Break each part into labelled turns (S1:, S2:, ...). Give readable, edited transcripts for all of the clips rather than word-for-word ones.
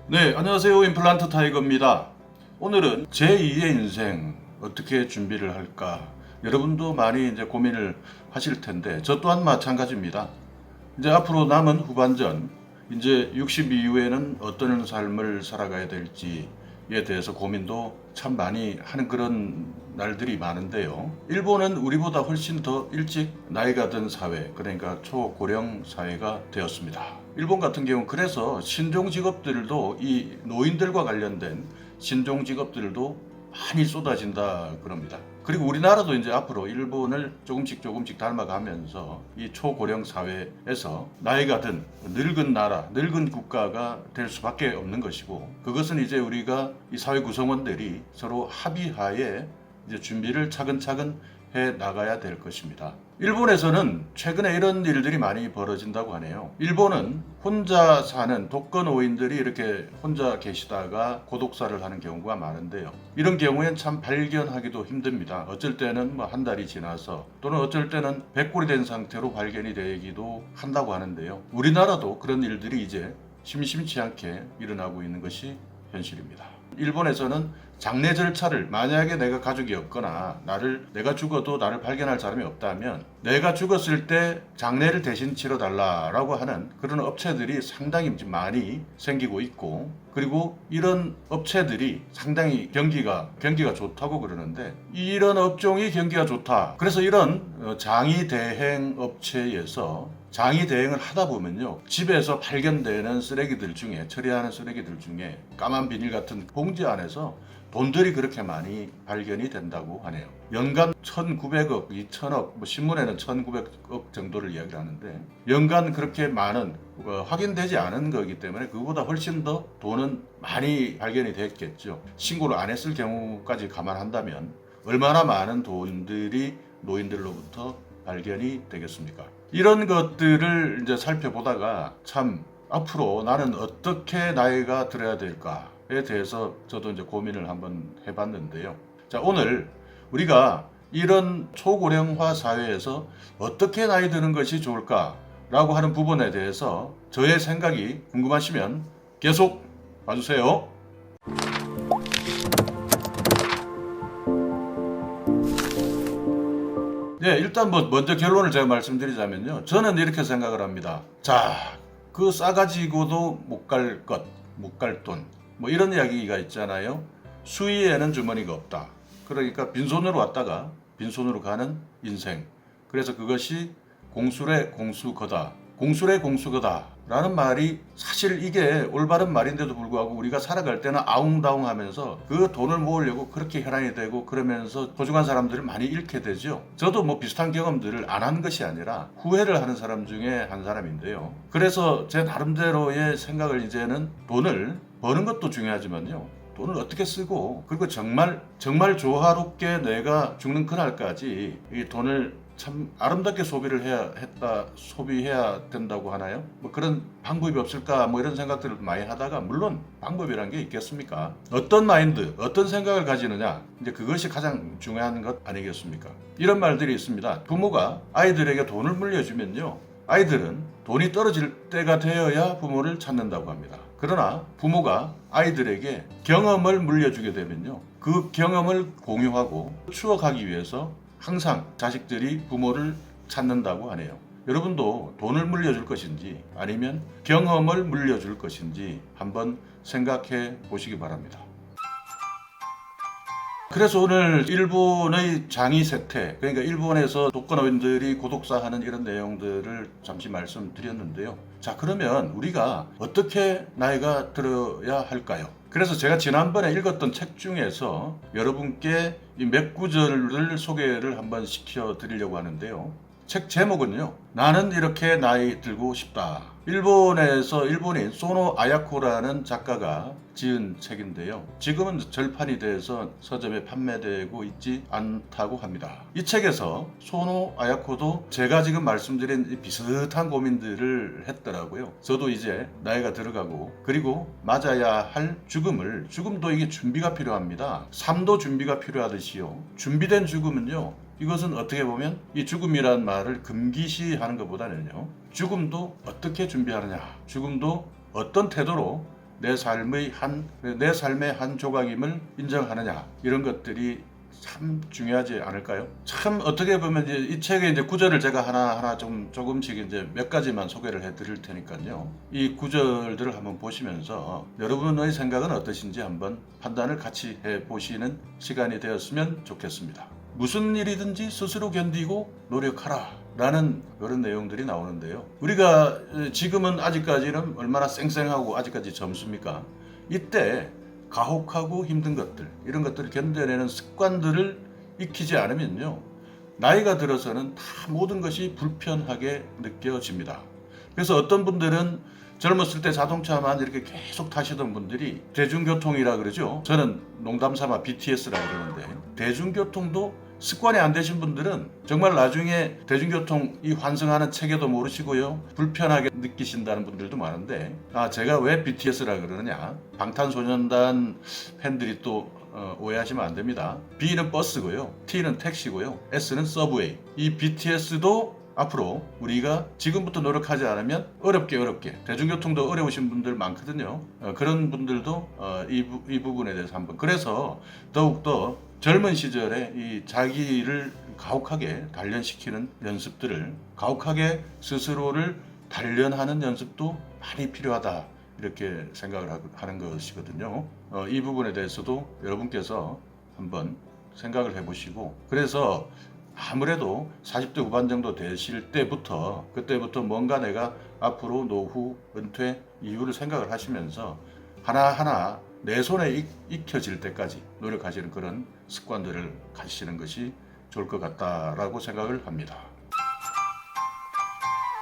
S1: 네, 안녕하세요. 임플란트 타이거입니다. 오늘은 제2의 인생 어떻게 준비를 할까? 여러분도 많이 이제 고민을 하실 텐데 저 또한 마찬가지입니다. 이제 앞으로 남은 후반전, 이제 60 이후에는 어떤 삶을 살아가야 될지에 대해서 고민도 참 많이 하는 그런 날들이 많은데요. 일본은 우리보다 훨씬 더 일찍 나이가 든 사회, 그러니까 초고령 사회가 되었습니다. 일본 같은 경우는 그래서 신종 직업들도 이 노인들과 관련된 신종 직업들도 많이 쏟아진다 그럽니다. 그리고 우리나라도 이제 앞으로 일본을 조금씩 닮아가면서 이 초고령 사회에서 나이가 든 늙은 나라, 늙은 국가가 될 수밖에 없는 것이고, 그것은 이제 우리가 이 사회 구성원들이 서로 합의하에 이제 준비를 차근차근 해 나가야 될 것입니다. 일본에서는 최근에 이런 일들이 많이 벌어진다고 하네요. 일본은 혼자 사는 독거노인들이 이렇게 혼자 계시다가 고독사를 하는 경우가 많은데요. 이런 경우엔 참 발견하기도 힘듭니다. 어쩔 때는 뭐 한 달이 지나서 또는 어쩔 때는 백골이 된 상태로 발견이 되기도 한다고 하는데요. 우리나라도 그런 일들이 이제 심심치 않게 일어나고 있는 것이 현실입니다. 일본에서는 장례 절차를, 만약에 내가 가족이 없거나 내가 죽어도 나를 발견할 사람이 없다면 내가 죽었을 때 장례를 대신 치러달라라고 하는 그런 업체들이 상당히 많이 생기고 있고, 그리고 이런 업체들이 상당히 경기가 좋다고 그러는데, 이런 업종이 경기가 좋다, 그래서 이런 장의 대행 업체에서 장의 대행을 하다 보면요, 집에서 발견되는 쓰레기들 중에, 처리하는 쓰레기들 중에 까만 비닐 같은 봉지 안에서 돈들이 그렇게 많이 발견이 된다고 하네요. 연간 1,900억, 2,000억, 신문에는 1,900억 정도를 이야기를 하는데, 연간 그렇게 많은 확인되지 않은 거기 때문에 그보다 훨씬 더 돈은 많이 발견이 됐겠죠. 신고를 안 했을 경우까지 감안한다면 얼마나 많은 돈들이 노인들로부터 발견이 되겠습니까? 이런 것들을 이제 살펴보다가 참 앞으로 나는 어떻게 나이가 들어야 될까에 대해서 저도 이제 고민을 한번 해봤는데요. 자, 오늘 우리가 이런 초고령화 사회에서 어떻게 나이 드는 것이 좋을까라고 하는 부분에 대해서 저의 생각이 궁금하시면 계속 봐주세요. 네, 일단 먼저 결론을 제가 말씀드리자면요. 저는 이렇게 생각을 합니다. 자, 그 싸가지고도 못 갈 것, 못 갈 돈, 뭐 이런 이야기가 있잖아요. 수위에는 주머니가 없다. 그러니까 빈손으로 왔다가 빈손으로 가는 인생. 그래서 그것이 공술의 공수거다. 공술의 공수거다 라는 말이 사실 이게 올바른 말인데도 불구하고 우리가 살아갈 때는 아웅다웅 하면서 그 돈을 모으려고 그렇게 혈안이 되고, 그러면서 소중한 사람들을 많이 잃게 되죠. 저도 뭐 비슷한 경험들을 안 한 것이 아니라 후회를 하는 사람 중에 한 사람인데요. 그래서 제 나름대로의 생각을, 이제는 돈을 버는 것도 중요하지만요, 돈을 어떻게 쓰고, 그리고 정말 조화롭게 내가 죽는 그날까지 이 돈을 참 아름답게 소비해야 된다고 하나요? 뭐 그런 방법이 없을까, 뭐 이런 생각들을 많이 하다가, 물론 방법이란 게 있겠습니까? 어떤 마인드, 어떤 생각을 가지느냐, 이제 그것이 가장 중요한 것 아니겠습니까? 이런 말들이 있습니다. 부모가 아이들에게 돈을 물려주면요, 아이들은 돈이 떨어질 때가 되어야 부모를 찾는다고 합니다. 그러나 부모가 아이들에게 경험을 물려주게 되면요, 그 경험을 공유하고 추억하기 위해서 항상 자식들이 부모를 찾는다고 하네요. 여러분도 돈을 물려줄 것인지 아니면 경험을 물려줄 것인지 한번 생각해 보시기 바랍니다. 그래서 오늘 일본의 장의 세태, 그러니까 일본에서 독거노인들이 고독사하는 이런 내용들을 잠시 말씀드렸는데요. 자, 그러면 우리가 어떻게 나이가 들어야 할까요? 그래서 제가 지난번에 읽었던 책 중에서 여러분께 이 몇 구절을 소개를 한번 시켜 드리려고 하는데요. 책 제목은요, 나는 이렇게 나이 들고 싶다. 일본인 소노 아야코라는 작가가 지은 책인데요. 지금은 절판이 돼서 서점에 판매되고 있지 않다고 합니다. 이 책에서 소노 아야코도 제가 지금 말씀드린 비슷한 고민들을 했더라고요. 저도 이제 나이가 들어가고, 그리고 맞아야 할 죽음도 이게 준비가 필요합니다. 삶도 준비가 필요하듯이요, 준비된 죽음은요, 이것은 어떻게 보면 이 죽음이란 말을 금기시하는 것보다는요, 죽음도 어떻게 준비하느냐, 죽음도 어떤 태도로 내 삶의 한 조각임을 인정하느냐, 이런 것들이 참 중요하지 않을까요? 참 어떻게 보면 이제 이 책의 이제 구절을 제가 하나하나 조금씩 이제 몇 가지만 소개를 해드릴 테니까요. 이 구절들을 한번 보시면서 여러분의 생각은 어떠신지 한번 판단을 같이 해보시는 시간이 되었으면 좋겠습니다. 무슨 일이든지 스스로 견디고 노력하라 라는 그런 내용들이 나오는데요. 우리가 지금은 아직까지는 얼마나 쌩쌩하고 아직까지 젊습니까? 이때 가혹하고 힘든 것들, 이런 것들을 견뎌내는 습관들을 익히지 않으면요, 나이가 들어서는 다 모든 것이 불편하게 느껴집니다. 그래서 어떤 분들은 젊었을 때 자동차만 이렇게 계속 타시던 분들이 대중교통이라 그러죠. 저는 농담삼아 BTS라 그러는데, 대중교통도 습관이 안 되신 분들은 정말 나중에 대중교통 이 환승하는 체계도 모르시고요, 불편하게 느끼신다는 분들도 많은데, 제가 왜 BTS라 그러느냐, 방탄소년단 팬들이 또 오해하시면 안 됩니다. B는 버스고요, T는 택시고요, S는 서브웨이. 이 BTS도 앞으로 우리가 지금부터 노력하지 않으면 어렵게 대중교통도 어려우신 분들 많거든요. 그런 분들도 이 부분에 대해서 한번, 그래서 더욱더 젊은 시절에 이 자기를 가혹하게 단련시키는 연습들을, 가혹하게 스스로를 단련하는 연습도 많이 필요하다, 이렇게 생각을 하는 것이거든요. 이 부분에 대해서도 여러분께서 한번 생각을 해보시고, 그래서 아무래도 40대 후반 정도 되실 때부터, 그때부터 뭔가 내가 앞으로 노후, 은퇴 이후를 생각을 하시면서 하나하나 내 손에 익혀질 때까지 노력하시는 그런 습관들을 가지시는 것이 좋을 것 같다라고 생각을 합니다.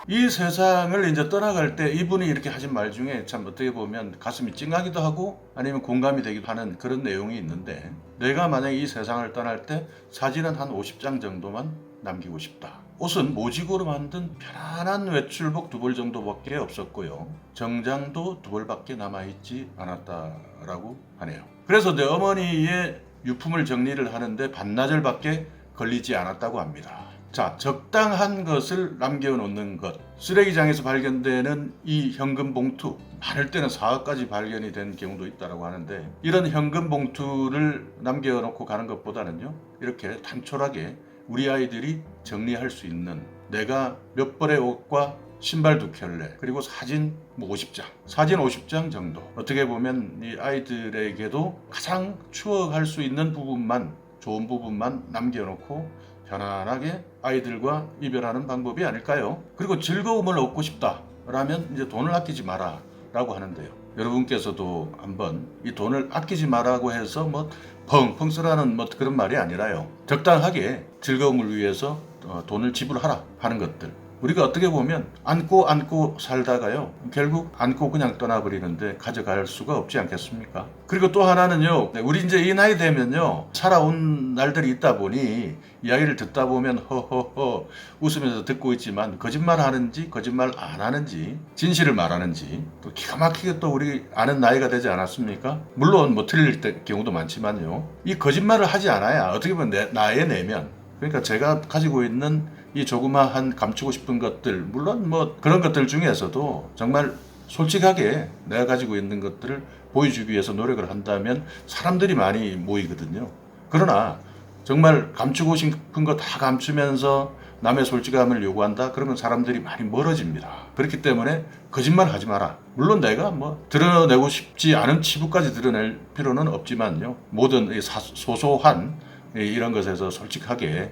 S1: 이 세상을 이제 떠나갈 때 이분이 이렇게 하신 말 중에 참 어떻게 보면 가슴이 찡하기도 하고 아니면 공감이 되기도 하는 그런 내용이 있는데, 내가 만약에 이 세상을 떠날 때 사진은 한 50장 정도만 남기고 싶다. 옷은 모직으로 만든 편안한 외출복 2벌 정도밖에 없었고요, 정장도 2벌밖에 남아있지 않았다라고 하네요. 그래서 내 어머니의 유품을 정리를 하는데 반나절밖에 걸리지 않았다고 합니다. 자, 적당한 것을 남겨놓는 것. 쓰레기장에서 발견되는 이 현금 봉투, 많을 때는 4억까지 발견이 된 경우도 있다고 하는데, 이런 현금 봉투를 남겨놓고 가는 것보다는요, 이렇게 단촐하게 우리 아이들이 정리할 수 있는, 내가 몇 벌의 옷과 신발 2켤레, 그리고 사진 50장, 사진 50장 정도, 어떻게 보면 이 아이들에게도 가장 추억할 수 있는 부분만, 좋은 부분만 남겨놓고 편안하게 아이들과 이별하는 방법이 아닐까요? 그리고 즐거움을 얻고 싶다라면 이제 돈을 아끼지 마라 라고 하는데요. 여러분께서도 한번 이 돈을 아끼지 마라고 해서 뭐 펑펑 쓰라는 뭐 그런 말이 아니라요, 적당하게 즐거움을 위해서 돈을 지불하라 하는 것들, 우리가 어떻게 보면 안고 살다가요, 결국 안고 그냥 떠나버리는데 가져갈 수가 없지 않겠습니까? 그리고 또 하나는요, 우리 이제 이 나이 되면요, 살아온 날들이 있다 보니 이야기를 듣다 보면 허허허 웃으면서 듣고 있지만, 거짓말 하는지 거짓말 안 하는지, 진실을 말하는지 또 기가 막히게 또 우리 아는 나이가 되지 않았습니까? 물론 뭐 틀릴 경우도 많지만요, 이 거짓말을 하지 않아야 어떻게 보면 나의 내면, 그러니까 제가 가지고 있는 이 조그마한 감추고 싶은 것들, 물론 뭐 그런 것들 중에서도 정말 솔직하게 내가 가지고 있는 것들을 보여주기 위해서 노력을 한다면 사람들이 많이 모이거든요. 그러나 정말 감추고 싶은 거 다 감추면서 남의 솔직함을 요구한다? 그러면 사람들이 많이 멀어집니다. 그렇기 때문에 거짓말 하지 마라. 물론 내가 뭐 드러내고 싶지 않은 치부까지 드러낼 필요는 없지만요, 모든 소소한 이런 것에서 솔직하게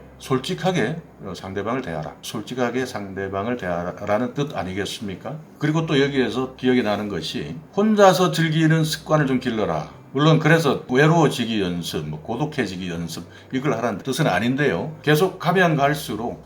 S1: 상대방을 대하라. 솔직하게 상대방을 대하라는 뜻 아니겠습니까? 그리고 또 여기에서 기억이 나는 것이, 혼자서 즐기는 습관을 좀 길러라. 물론 그래서 외로워지기 연습, 고독해지기 연습, 이걸 하라는 뜻은 아닌데요, 계속 가면 갈수록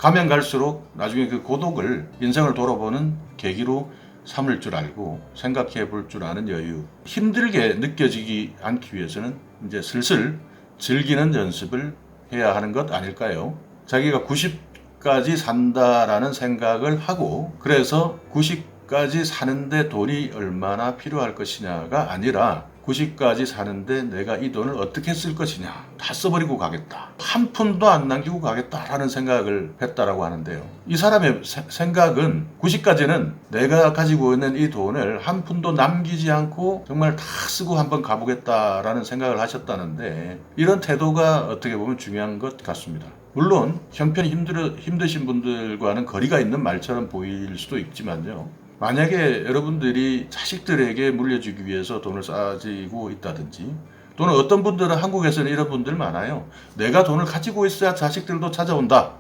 S1: 나중에 그 고독을 인생을 돌아보는 계기로 삼을 줄 알고 생각해 볼 줄 아는 여유, 힘들게 느껴지지 않기 위해서는 이제 슬슬 즐기는 연습을 해야 하는 것 아닐까요? 자기가 90까지 산다라는 생각을 하고, 그래서 90 90까지 사는데 돈이 얼마나 필요할 것이냐가 아니라 90까지 사는데 내가 이 돈을 어떻게 쓸 것이냐, 다 써버리고 가겠다, 한 푼도 안 남기고 가겠다라는 생각을 했다라고 하는데요. 이 사람의 생각은 90까지는 내가 가지고 있는 이 돈을 한 푼도 남기지 않고 정말 다 쓰고 한번 가보겠다라는 생각을 하셨다는데, 이런 태도가 어떻게 보면 중요한 것 같습니다. 물론 형편이 힘드신 분들과는 거리가 있는 말처럼 보일 수도 있지만요, 만약에 여러분들이 자식들에게 물려주기 위해서 돈을 싸지고 있다든지, 또는 어떤 분들은, 한국에서는 이런 분들 많아요. 내가 돈을 가지고 있어야 자식들도 찾아온다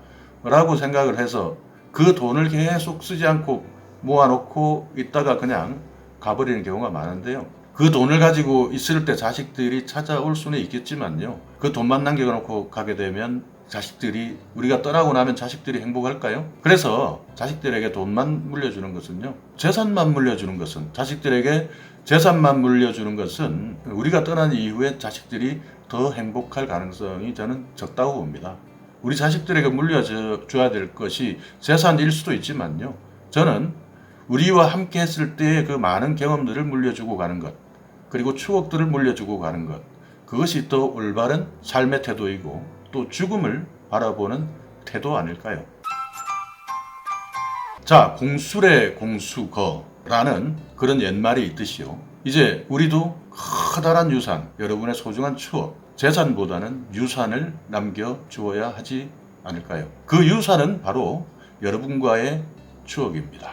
S1: 라고 생각을 해서 그 돈을 계속 쓰지 않고 모아놓고 있다가 그냥 가버리는 경우가 많은데요. 그 돈을 가지고 있을 때 자식들이 찾아올 수는 있겠지만요, 그 돈만 남겨놓고 가게 되면 자식들이, 우리가 떠나고 나면 자식들이 행복할까요? 그래서 자식들에게 돈만 물려주는 것은요, 재산만 물려주는 것은, 자식들에게 재산만 물려주는 것은 우리가 떠난 이후에 자식들이 더 행복할 가능성이 저는 적다고 봅니다. 우리 자식들에게 물려줘야 될 것이 재산일 수도 있지만요, 저는 우리와 함께 했을 때의 그 많은 경험들을 물려주고 가는 것, 그리고 추억들을 물려주고 가는 것, 그것이 또 올바른 삶의 태도이고 또 죽음을 바라보는 태도 아닐까요? 자, 공술의 공수거라는 그런 옛말이 있듯이요, 이제 우리도 커다란 유산, 여러분의 소중한 추억, 재산보다는 유산을 남겨주어야 하지 않을까요? 그 유산은 바로 여러분과의 추억입니다.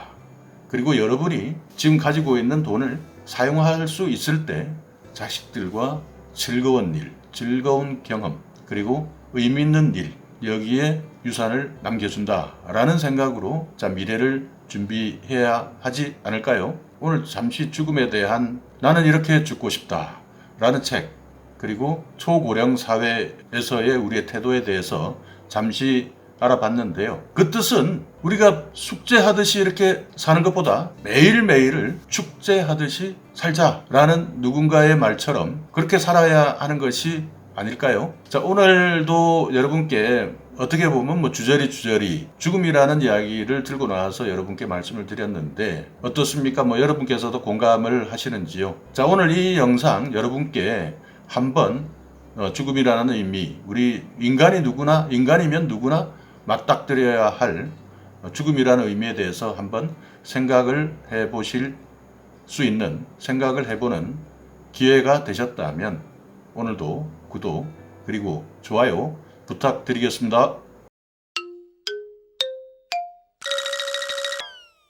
S1: 그리고 여러분이 지금 가지고 있는 돈을 사용할 수 있을 때 자식들과 즐거운 일, 즐거운 경험, 그리고 의미 있는 일, 여기에 유산을 남겨준다라는 생각으로 미래를 준비해야 하지 않을까요? 오늘 잠시 죽음에 대한 나는 이렇게 죽고 싶다 라는 책, 그리고 초고령 사회에서의 우리의 태도에 대해서 잠시 알아봤는데요. 그 뜻은 우리가 숙제하듯이 이렇게 사는 것보다 매일매일을 축제하듯이 살자라는 누군가의 말처럼 그렇게 살아야 하는 것이 아닐까요? 자, 오늘도 여러분께 어떻게 보면 주저리 죽음이라는 이야기를 들고 나와서 여러분께 말씀을 드렸는데 어떻습니까? 여러분께서도 공감을 하시는지요? 자, 오늘 이 영상 여러분께 한번 죽음이라는 의미, 우리 인간이면 누구나 맞닥뜨려야 할 죽음이라는 의미에 대해서 한번 생각을 해보실 수 있는, 생각을 해보는 기회가 되셨다면 오늘도 구독 그리고 좋아요 부탁드리겠습니다.